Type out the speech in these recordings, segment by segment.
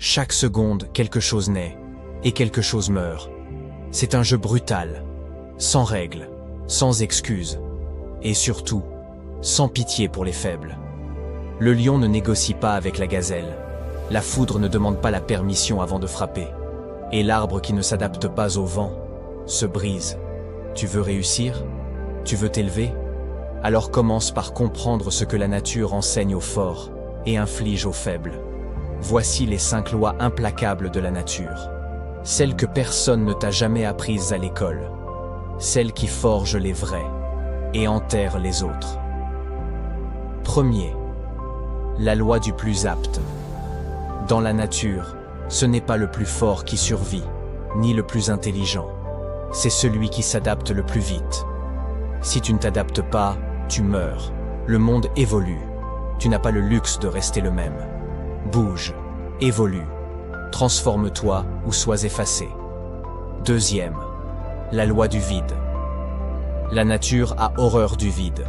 Chaque seconde, quelque chose naît, et quelque chose meurt. C'est un jeu brutal, sans règles, sans excuses, et surtout, sans pitié pour les faibles. Le lion ne négocie pas avec la gazelle. La foudre ne demande pas la permission avant de frapper. Et l'arbre qui ne s'adapte pas au vent se brise. Tu veux réussir? Tu veux t'élever? Alors commence par comprendre ce que la nature enseigne aux forts et inflige aux faibles. Voici les 5 lois implacables de la nature. Celles que personne ne t'a jamais apprises à l'école. Celles qui forgent les vrais et enterrent les autres. Premier, la loi du plus apte. Dans la nature, ce n'est pas le plus fort qui survit, ni le plus intelligent. C'est celui qui s'adapte le plus vite. Si tu ne t'adaptes pas, tu meurs. Le monde évolue. Tu n'as pas le luxe de rester le même. Bouge, évolue, transforme-toi ou sois effacé. Deuxième, la loi du vide. La nature a horreur du vide.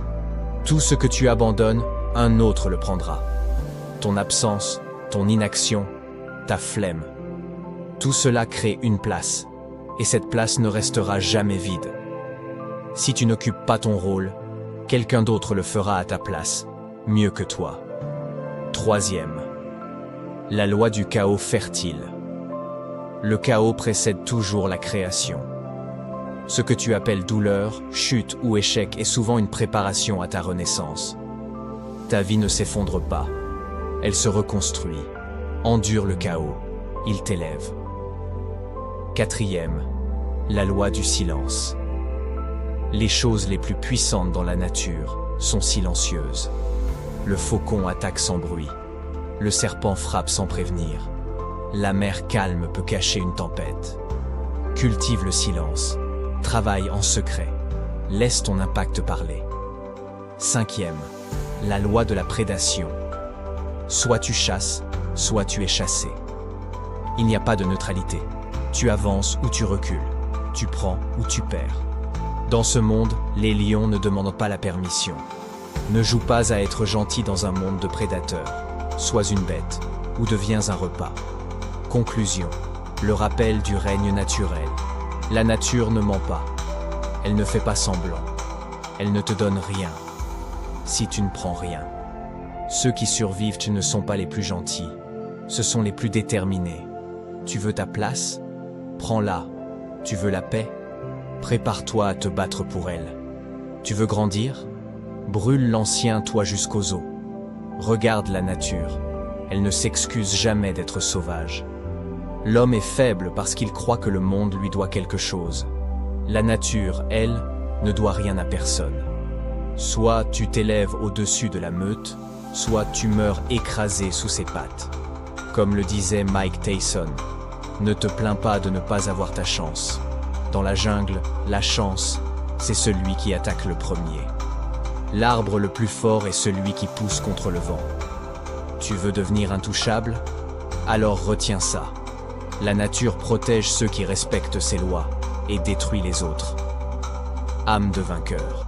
Tout ce que tu abandonnes, un autre le prendra. Ton absence, ton inaction, ta flemme. Tout cela crée une place, et cette place ne restera jamais vide. Si tu n'occupes pas ton rôle, quelqu'un d'autre le fera à ta place, mieux que toi. Troisième, la loi du chaos fertile. Le chaos précède toujours la création. Ce que tu appelles douleur, chute ou échec est souvent une préparation à ta renaissance. Ta vie ne s'effondre pas, elle se reconstruit. Endure le chaos, il t'élève. Quatrième, la loi du silence. Les choses les plus puissantes dans la nature sont silencieuses. Le faucon attaque sans bruit. Le serpent frappe sans prévenir. La mer calme peut cacher une tempête. Cultive le silence. Travaille en secret. Laisse ton impact parler. Cinquième, la loi de la prédation. Soit tu chasses, soit tu es chassé. Il n'y a pas de neutralité. Tu avances ou tu recules. Tu prends ou tu perds. Dans ce monde, les lions ne demandent pas la permission. Ne joue pas à être gentil dans un monde de prédateurs. Sois une bête ou deviens un repas. Conclusion, le rappel du règne naturel. La nature ne ment pas. Elle ne fait pas semblant. Elle ne te donne rien. Si tu ne prends rien. Ceux qui survivent ne sont pas les plus gentils. Ce sont les plus déterminés. Tu veux ta place? Prends-la. Tu veux la paix? Prépare-toi à te battre pour elle. Tu veux grandir? Brûle l'ancien toi jusqu'aux os. Regarde la nature. Elle ne s'excuse jamais d'être sauvage. L'homme est faible parce qu'il croit que le monde lui doit quelque chose. La nature, elle, ne doit rien à personne. Soit tu t'élèves au-dessus de la meute, soit tu meurs écrasé sous ses pattes. Comme le disait Mike Tyson, ne te plains pas de ne pas avoir ta chance. Dans la jungle, la chance, c'est celui qui attaque le premier. L'arbre le plus fort est celui qui pousse contre le vent. Tu veux devenir intouchable? Alors retiens ça. La nature protège ceux qui respectent ses lois et détruit les autres. Âme de vainqueur.